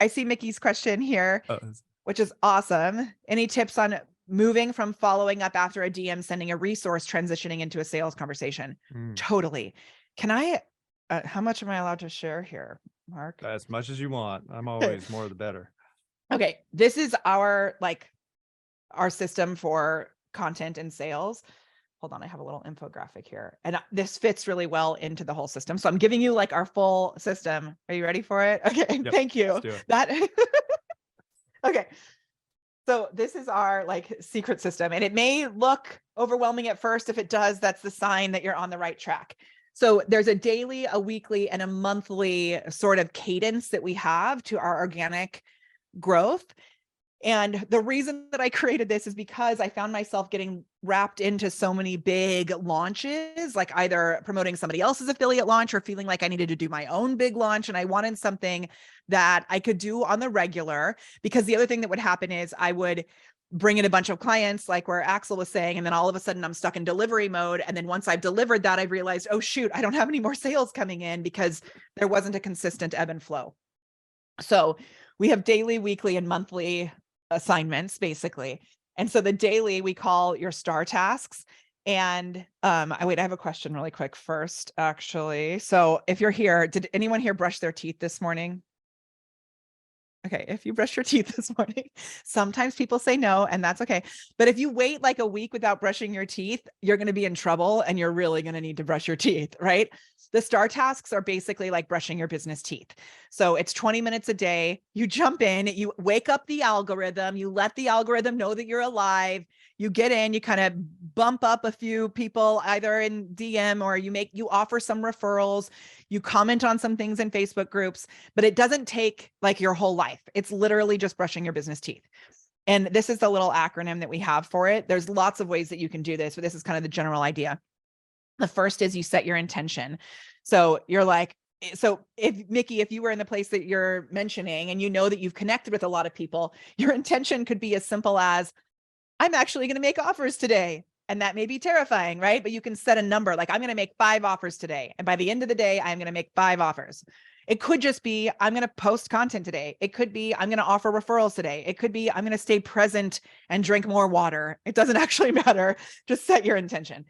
I see Mickey's question here, Oh, which is awesome. Any tips on moving from following up after a DM, sending a resource, transitioning into a sales conversation? Totally. Can I, how much am I allowed to share here, Mark? as much as you want. I'm always more the better. Okay. This is our system for content and sales. Hold on, I have a little infographic here. And this fits really well into the whole system. So I'm giving you like our full system. Are you ready for it? Okay, Yep, thank you. let's do it. That okay. So this is our like secret system, and it may look overwhelming at first. If it does, that's the sign that you're on the right track. So there's a daily, a weekly, and a monthly sort of cadence that we have to our organic growth. And the reason that I created this is because I found myself getting wrapped into so many big launches, like either promoting somebody else's affiliate launch or feeling like I needed to do my own big launch. And I wanted something that I could do on the regular, because the other thing that would happen is I would bring in a bunch of clients, like where Axel was saying, and then all of a sudden I'm stuck in delivery mode. And then once I've delivered that, I realized, oh shoot, I don't have any more sales coming in because there wasn't a consistent ebb and flow. So we have daily, weekly, and monthly assignments basically. And so the daily we call your star tasks. And I have a question really quick first, actually. So if you're here, did anyone here brush their teeth this morning? Okay, if you brush your teeth this morning, sometimes people say no, and that's okay. But if you wait like a week without brushing your teeth, you're going to be in trouble and you're really going to need to brush your teeth, right? The star tasks are basically like brushing your business teeth. So it's 20 minutes a day. You jump in, you wake up the algorithm, you let the algorithm know that you're alive. You get in, you kind of bump up a few people either in DM, or you offer some referrals, you comment on some things in Facebook groups, but it doesn't take like your whole life. It's literally just brushing your business teeth. And this is the little acronym that we have for it. There's lots of ways that you can do this, but this is kind of the general idea. The first is you set your intention. So you're like, so Mickey, if you were in the place that you're mentioning and you know that you've connected with a lot of people, your intention could be as simple as, I'm actually going to make offers today. And that may be terrifying, right? But you can set a number, like I'm going to make 5 offers today. And by the end of the day, I'm going to make 5 offers. It could just be, I'm going to post content today. It could be, I'm going to offer referrals today. It could be, I'm going to stay present and drink more water. It doesn't actually matter. Just set your intention.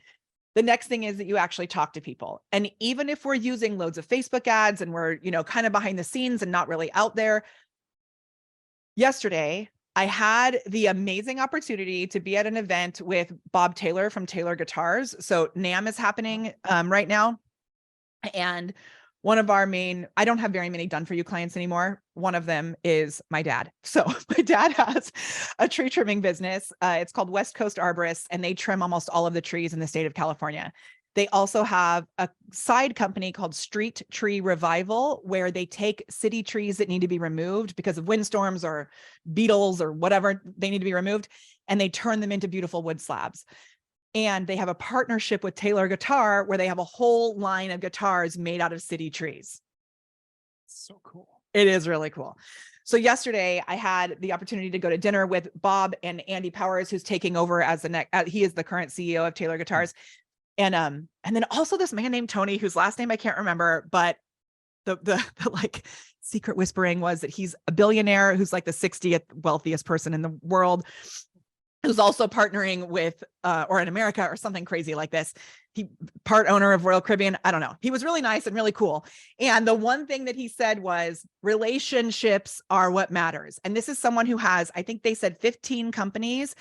The next thing is that you actually talk to people. And even if we're using loads of Facebook ads and we're, kind of behind the scenes and not really out there. Yesterday, I had the amazing opportunity to be at an event with Bob Taylor from Taylor Guitars. So NAMM is happening right now. And one of our main, I don't have very many done for you clients anymore. One of them is my dad. So my dad has a tree trimming business. It's called West Coast Arborists, and they trim almost all of the trees in the state of California. They also have a side company called Street Tree Revival, where they take city trees that need to be removed because of windstorms or beetles or whatever they need to be removed, and they turn them into beautiful wood slabs. And they have a partnership with Taylor Guitar where they have a whole line of guitars made out of city trees. So cool. It is really cool. So yesterday I had the opportunity to go to dinner with Bob and Andy Powers, who's taking over as he is the current CEO of Taylor Guitars. And then also this man named Tony, whose last name I can't remember, but the like secret whispering was that he's a billionaire who's like the 60th wealthiest person in the world, who's also partnering with, or in America or something crazy like this. He part owner of Royal Caribbean. I don't know. He was really nice and really cool. And the one thing that he said was relationships are what matters. And this is someone who has, I think they said 15 companies.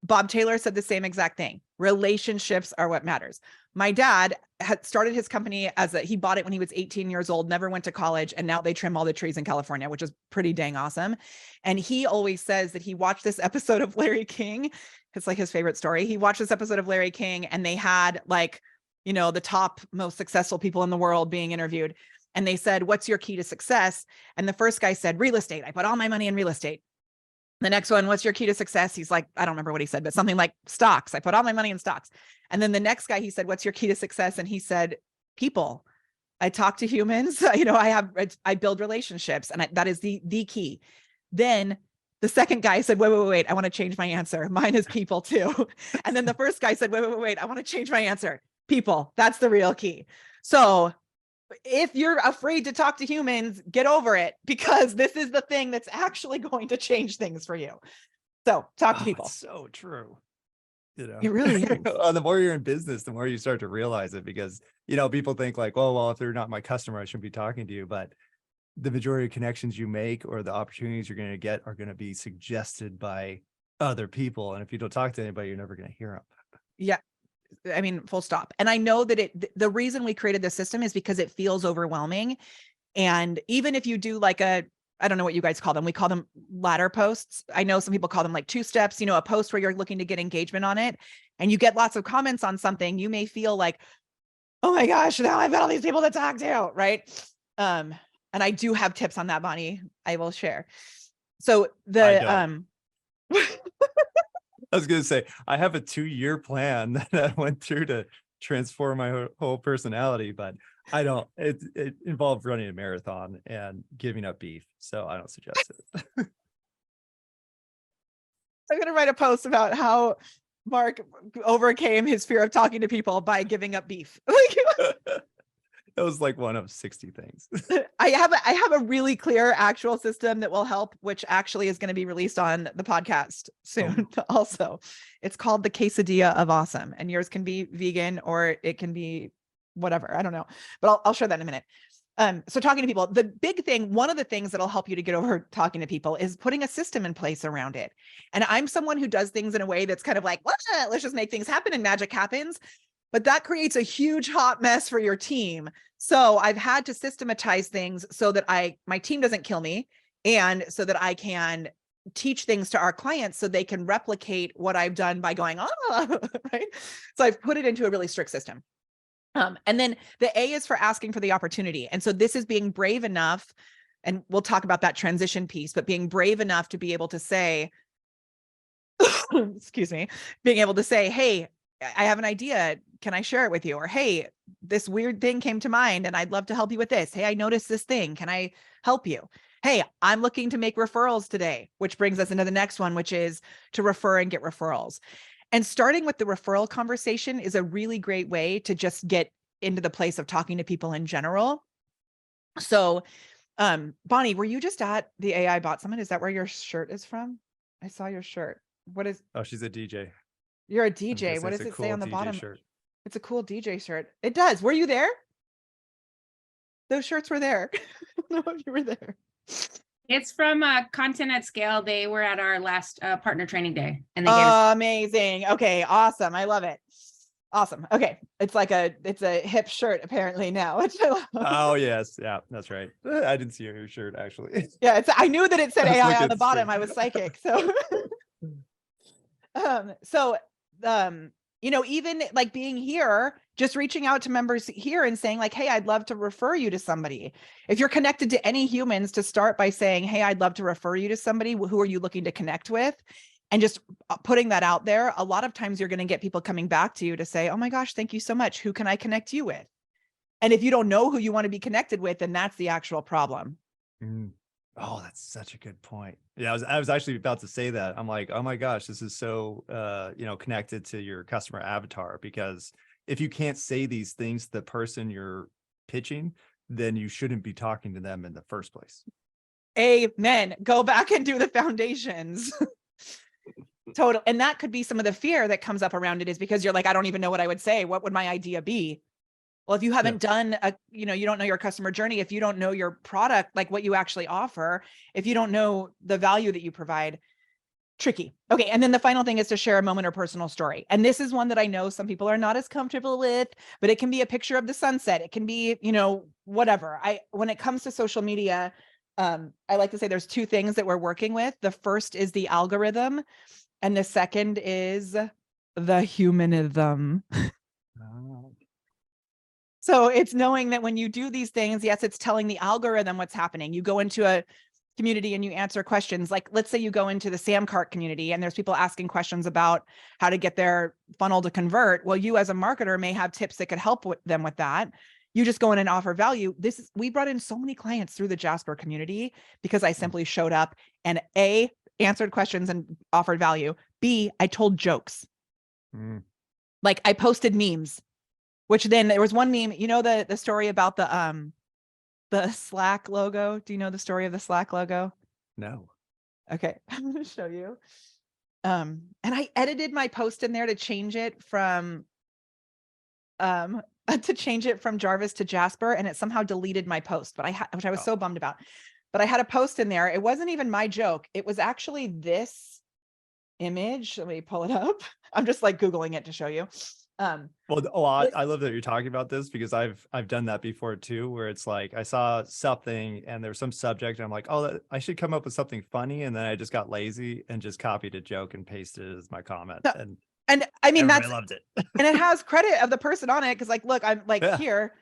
Bob Taylor said the same exact thing. Relationships are what matters. My dad had started his company he bought it when he was 18 years old, never went to college. And now they trim all the trees in California, which is pretty dang awesome. And he always says that he watched this episode of Larry King. It's like his favorite story. He watched this episode of Larry King and they had the top most successful people in the world being interviewed. And they said, what's your key to success? And the first guy said, real estate. I put all my money in real estate. The next one, what's your key to success? He's like, I don't remember what he said, but something like stocks. I put all my money in stocks. And then the next guy, he said, what's your key to success? And he said, people. I talk to humans. I build relationships, and that is the key. Then the second guy said, wait, I want to change my answer. Mine is people too. And then the first guy said, wait, I want to change my answer. People. That's the real key. So if you're afraid to talk to humans, get over it, because this is the thing that's actually going to change things for you. So talk to people. It's so true. You know, It really is. Well, the more you're in business, the more you start to realize it, because, you know, people think like, oh, well, if they're not my customer, I shouldn't be talking to you. But the majority of connections you make or the opportunities you're going to get are going to be suggested by other people. And if you don't talk to anybody, you're never going to hear them. Yeah. I mean, full stop. And I know that the reason we created this system is because it feels overwhelming. And even if you do like I don't know what you guys call them. We call them ladder posts. I know some people call them like 2 steps, you know, a post where you're looking to get engagement on it and you get lots of comments on something. You may feel like, oh my gosh, now I've got all these people to talk to, right? And I do have tips on that, Bonnie, I will share. So I was going to say, I have a 2-year plan that I went through to transform my whole personality, but I don't, it involved running a marathon and giving up beef. So I don't suggest it. I'm going to write a post about how Mark overcame his fear of talking to people by giving up beef. That was like one of 60 things. I have a really clear actual system that will help, which actually is going to be released on the podcast soon. Also, it's called the quesadilla of awesome, and yours can be vegan or it can be whatever. I don't know, but I'll share that in a minute. So talking to people, the big thing, one of the things that'll help you to get over talking to people is putting a system in place around it. And I'm someone who does things in a way that's kind of like, let's just make things happen and magic happens. But that creates a huge hot mess for your team. So I've had to systematize things so that my team doesn't kill me, and so that I can teach things to our clients so they can replicate what I've done by going, right? So I've put it into a really strict system. And then the A is for asking for the opportunity. And so this is being brave enough, and we'll talk about that transition piece, but being brave enough to be able to say, excuse me, being able to say, hey, I have an idea. Can I share it with you? Or, hey, this weird thing came to mind and I'd love to help you with this. Hey, I noticed this thing. Can I help you? Hey, I'm looking to make referrals today, which brings us into the next one, which is to refer and get referrals. And starting with the referral conversation is a really great way to just get into the place of talking to people in general. So, Bonnie, were you just at the AI Bot Summit? Is that where your shirt is from? I saw your shirt. What is? Oh, she's a DJ. You're a DJ. What does it say on the bottom? Shirt. It's a cool DJ shirt. It does. Were you there? Those shirts were there. I don't know if you were there. It's from Content at Scale. They were at our last partner training day, and they gave us amazing. Okay, awesome. I love it. Awesome. Okay, it's a hip shirt apparently now. Which I love. Oh yes, yeah, that's right. I didn't see your shirt actually. Yeah, I knew that it said AI on the bottom. I was psychic. So, you know, even like being here, just reaching out to members here and saying like, hey, I'd love to refer you to somebody. If you're connected to any humans, to start by saying, hey, I'd love to refer you to somebody. Who are you looking to connect with? And just putting that out there. A lot of times you're going to get people coming back to you to say, oh my gosh, thank you so much. Who can I connect you with? And if you don't know who you want to be connected with, then that's the actual problem. Oh, that's such a good point. Yeah, I was actually about to say that. I'm like, oh my gosh, this is so you know, connected to your customer avatar, because if you can't say these things to the person you're pitching, then you shouldn't be talking to them in the first place. Amen. Go back and do the foundations. Total. And that could be some of the fear that comes up around it, is because you're like, I don't even know what I would say. What would my idea be? Well, if you haven't done you don't know your customer journey, if you don't know your product, like what you actually offer, if you don't know the value that you provide, tricky. Okay. And then the final thing is to share a moment or personal story. And this is one that I know some people are not as comfortable with, but it can be a picture of the sunset. It can be, you know, whatever. When it comes to social media, I like to say there's 2 things that we're working with. The first is the algorithm, and the second is the humanism. So it's knowing that when you do these things, yes, it's telling the algorithm what's happening. You go into a community and you answer questions. Like, let's say you go into the Samcart community and there's people asking questions about how to get their funnel to convert. Well, you as a marketer may have tips that could help them with that. You just go in and offer value. We brought in so many clients through the Jasper community because I simply showed up and A, answered questions and offered value. B, I told jokes. Like I posted memes. which then there was one meme, you know, the story about the Slack logo. Do you know the story of the Slack logo? No. Okay, I'm going to show you. And I edited my post in there to change it from Jarvis to Jasper, and it somehow deleted my post, but which I was so bummed about. But I had a post in there. It wasn't even my joke. It was actually this image. Let me pull it up. I'm just like Googling it to show you. Well, I love that you're talking about this, because I've done that before too, where it's like I saw something and there's some subject and I'm like, oh, I should come up with something funny, and then I just got lazy and just copied a joke and pasted it as my comment, and I mean, everybody loved it. And it has credit of the person on it, because like, look, I'm like, here,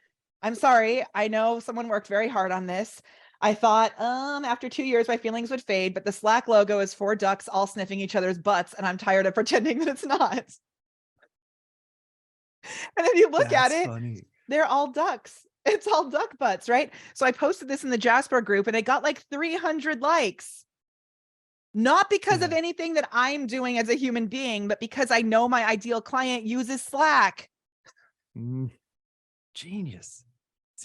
I'm sorry, I know someone worked very hard on this. I thought after 2 years my feelings would fade, but the Slack logo is 4 ducks all sniffing each other's butts, and I'm tired of pretending that it's not. And if you look at it, funny. They're all ducks. It's all duck butts, right? So I posted this in the Jasper group and it got like 300 likes. Not because of anything that I'm doing as a human being, but because I know my ideal client uses Slack. Genius.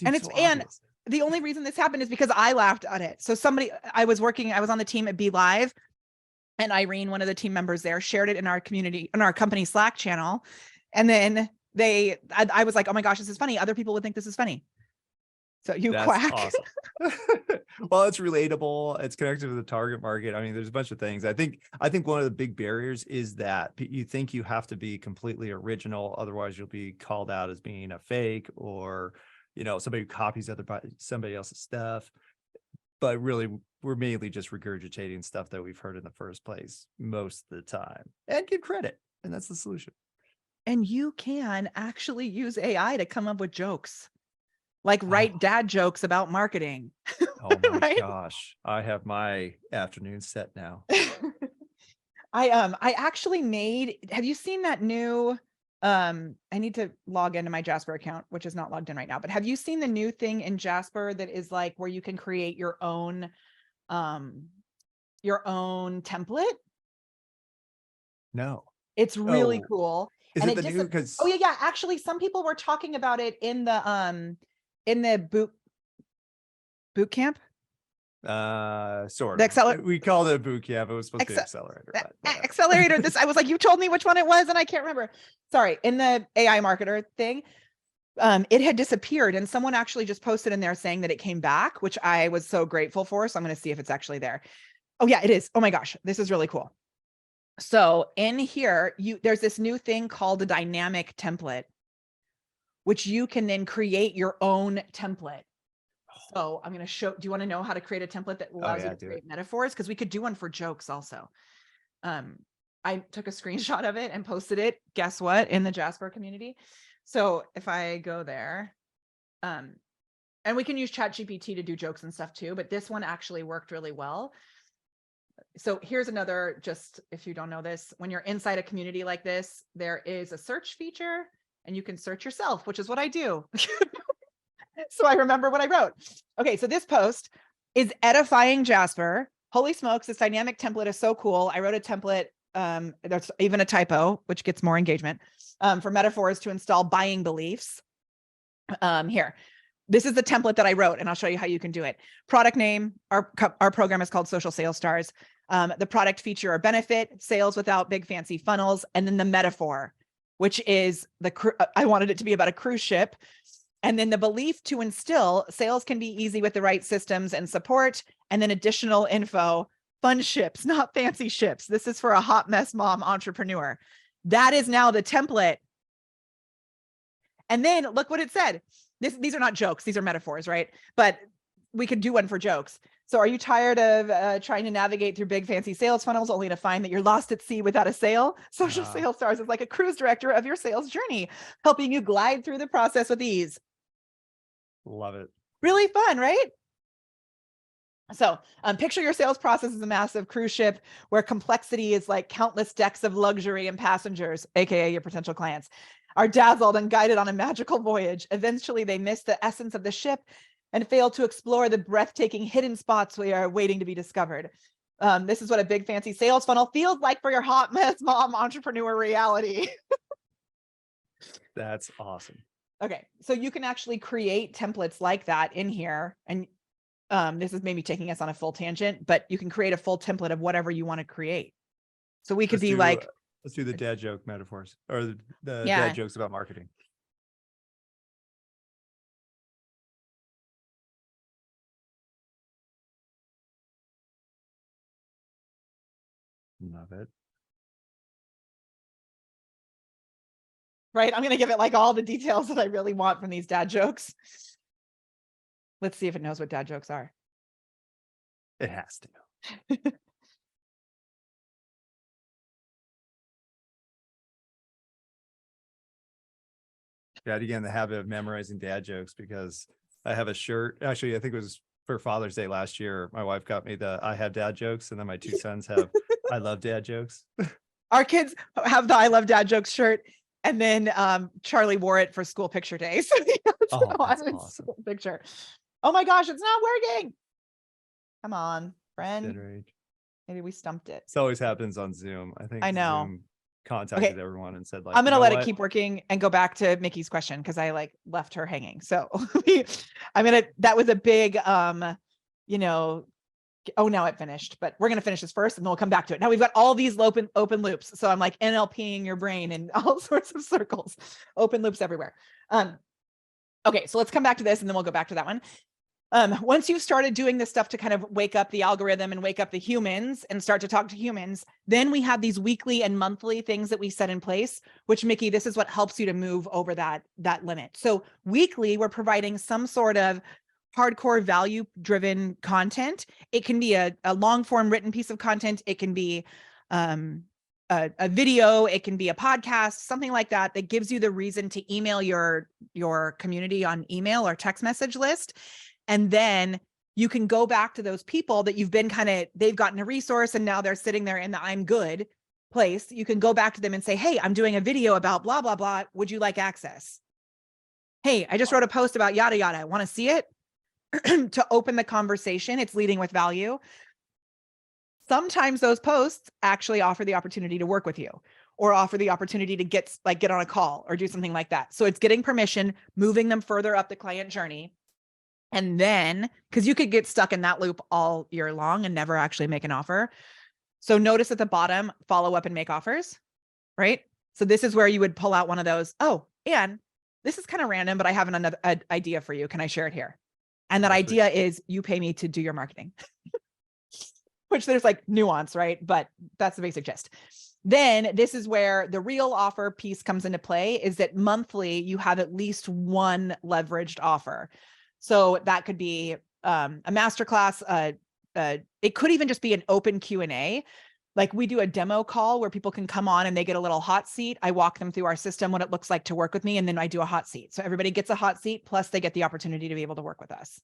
And the only reason this happened is because I laughed at it. So I was on the team at Be Live, and Irene, one of the team members there, shared it in our community, in our company Slack channel. And then I was like, oh my gosh, this is funny. Other people would think this is funny. So that's quack. Awesome. Well, it's relatable. It's connected to the target market. I mean, there's a bunch of things. I think one of the big barriers is that you think you have to be completely original. Otherwise you'll be called out as being a fake, or, you know, somebody who copies somebody else's stuff. But really, we're mainly just regurgitating stuff that we've heard in the first place most of the time, and give credit. And that's the solution. And you can actually use AI to come up with jokes, like write dad jokes about marketing. Oh my gosh. I have my afternoon set now. I actually have you seen that new, I need to log into my Jasper account, which is not logged in right now, but have you seen the new thing in Jasper that is like where you can create your own template? No. It's really cool. Is and it the new? Because yeah. Actually, some people were talking about it in the boot camp. Sort of. We called it a boot camp. It was supposed to be accelerator. Accelerator. I was like, you told me which one it was, and I can't remember. Sorry. In the AI marketer thing, it had disappeared, and someone actually just posted in there saying that it came back, which I was so grateful for. So I'm going to see if it's actually there. Oh yeah, it is. Oh my gosh, this is really cool. So in here, there's this new thing called a dynamic template, which you can then create your own template. So I'm going to show, do you want to know how to create a template that allows you to create metaphors? Because we could do one for jokes also. I took a screenshot of it and posted it, guess what, in the Jasper community. So if I go there, and we can use ChatGPT to do jokes and stuff too, but this one actually worked really well. So here's another, just if you don't know this, when you're inside a community like this, there is a search feature and you can search yourself, which is what I do. So I remember what I wrote. Okay, so this post is edifying Jasper. Holy smokes, this dynamic template is so cool. I wrote a template, there's even a typo, which gets more engagement, for metaphors to install buying beliefs. Here. This is the template that I wrote, and I'll show you how you can do it. Product name, our program is called Social Sales Stars. The product feature or benefit, sales without big fancy funnels, and then the metaphor, which is I wanted it to be about a cruise ship. And then the belief to instill, sales can be easy with the right systems and support. And then additional info, fun ships, not fancy ships. This is for a hot mess mom entrepreneur. That is now the template. And then look what it said. These are not jokes. These are metaphors, right? But we could do one for jokes. So are you tired of trying to navigate through big fancy sales funnels only to find that you're lost at sea without a sail? Social Sales Stars is like a cruise director of your sales journey, helping you glide through the process with ease. Love it. Really fun, right? So picture your sales process as a massive cruise ship where complexity is like countless decks of luxury and passengers, aka your potential clients, are dazzled and guided on a magical voyage. Eventually, they miss the essence of the ship and fail to explore the breathtaking hidden spots we are waiting to be discovered. This is what a big fancy sales funnel feels like for your hot mess mom entrepreneur reality. That's awesome. Okay. So you can actually create templates like that in here. And this is maybe taking us on a full tangent, but you can create a full template of whatever you want to create. So we could be like, let's do the dad joke metaphors or the Yeah. dad jokes about marketing. Love it. right? I'm going to give it like all the details that I really want from these dad jokes. Let's see if it knows what dad jokes are. It has to. Got to get in the habit of memorizing dad jokes because I have a shirt. Actually, I think it was for Father's Day last year. My wife got me the I have dad jokes, and then my two sons have I love dad jokes. Our kids have the I love dad jokes shirt. And then Charlie wore it for school picture day. So Oh, that's on his awesome. school picture. Oh my gosh, it's not working. Come on, friend. Generate. Maybe we stumped it. This always happens on Zoom. I think I know. Zoom contacted everyone and said, like, I'm you gonna know let what? it keep working and go back to Mickey's question because I like left her hanging. So that was a big oh, now it finished, but we're gonna finish this first and then we'll come back to it. Now we've got all these open loops. So I'm like NLPing your brain in all sorts of circles, open loops everywhere. Okay, so let's come back to this and then we'll go back to that one. Once you've started doing this stuff to kind of wake up the algorithm and wake up the humans and start to talk to humans, then we have these weekly and monthly things that we set in place, which Mickey, this is what helps you to move over that limit. So weekly, we're providing some sort of hardcore value driven content. It can be a long form written piece of content. It can be a video, it can be a podcast, something like that, that gives you the reason to email your community on email or text message list. And then you can go back to those people that you've been they've gotten a resource and now they're sitting there in the I'm good place. You can go back to them and say, hey, I'm doing a video about blah, blah, blah. Would you like access? Hey, I just wrote a post about yada, yada. Want to see it? To open the conversation. It's leading with value. Sometimes those posts actually offer the opportunity to work with you or offer the opportunity to get on a call or do something like that. So it's getting permission, moving them further up the client journey. And then, because you could get stuck in that loop all year long and never actually make an offer. So notice at the bottom, follow up and make offers, right? So this is where you would pull out one of those. Oh, and this is kind of random, but I have another idea for you. Can I share it here? And that idea is you pay me to do your marketing, which there's like nuance, right? But that's the basic gist. Then this is where the real offer piece comes into play, is that monthly you have at least one leveraged offer. So that could be a masterclass. It could even just be an open Q&A. Like we do a demo call where people can come on and they get a little hot seat. I walk them through our system, what it looks like to work with me. And then I do a hot seat. So everybody gets a hot seat, plus they get the opportunity to be able to work with us.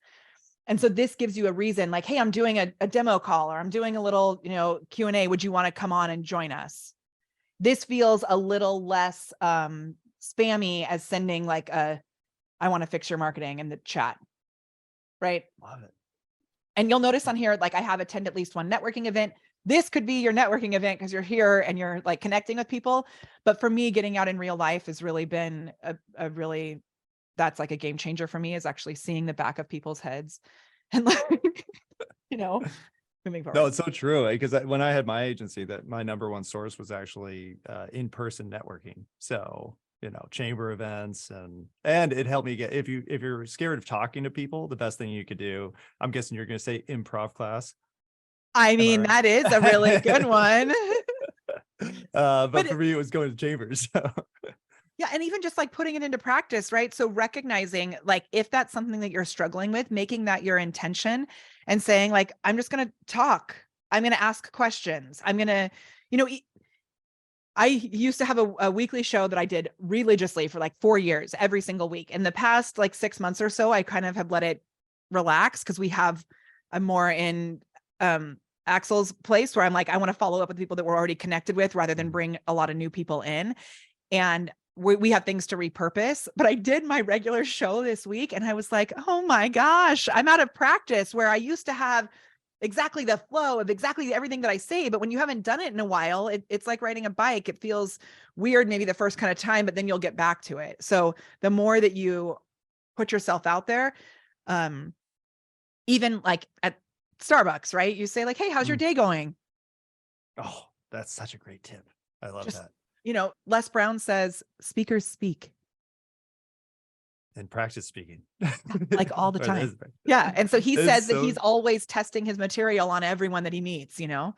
And so this gives you a reason like, hey, I'm doing a demo call or I'm doing a little, Q&A. Would you want to come on and join us? This feels a little less spammy as sending like I want to fix your marketing in the chat, right? Love it. And you'll notice on here, like I have attend at least one networking event. This could be your networking event because you're here and you're like connecting with people. But for me, getting out in real life has really been that's like a game changer for me, is actually seeing the back of people's heads and like, moving forward. No, it's so true. Because when I had my agency, that my number one source was actually in-person networking. So, chamber events and it helped me get, if you're scared of talking to people, the best thing you could do, I'm guessing you're going to say improv class. I mean, that is a really good one. But for me, it was going to chambers. So. Yeah. And even just like putting it into practice, right? So recognizing like, if that's something that you're struggling with, making that your intention and saying like, I'm just going to talk. I'm going to ask questions. I'm going to, I used to have a weekly show that I did religiously for like 4 years, every single week. In the past, like 6 months or so, I kind of have let it relax because I'm more in Axel's place where I'm like, I want to follow up with people that we're already connected with rather than bring a lot of new people in. And we have things to repurpose, but I did my regular show this week and I was like, oh my gosh, I'm out of practice where I used to have exactly the flow of exactly everything that I say. But when you haven't done it in a while, it's like riding a bike. It feels weird maybe the first kind of time, but then you'll get back to it. So the more that you put yourself out there, even like at Starbucks, right? You say like, hey, how's your day going? Oh, that's such a great tip. I love Just, that. you know, Les Brown says speakers speak. And practice speaking. Like all the Or time. is- Yeah. And so he It's says that so- he's always testing his material on everyone that he meets, you know?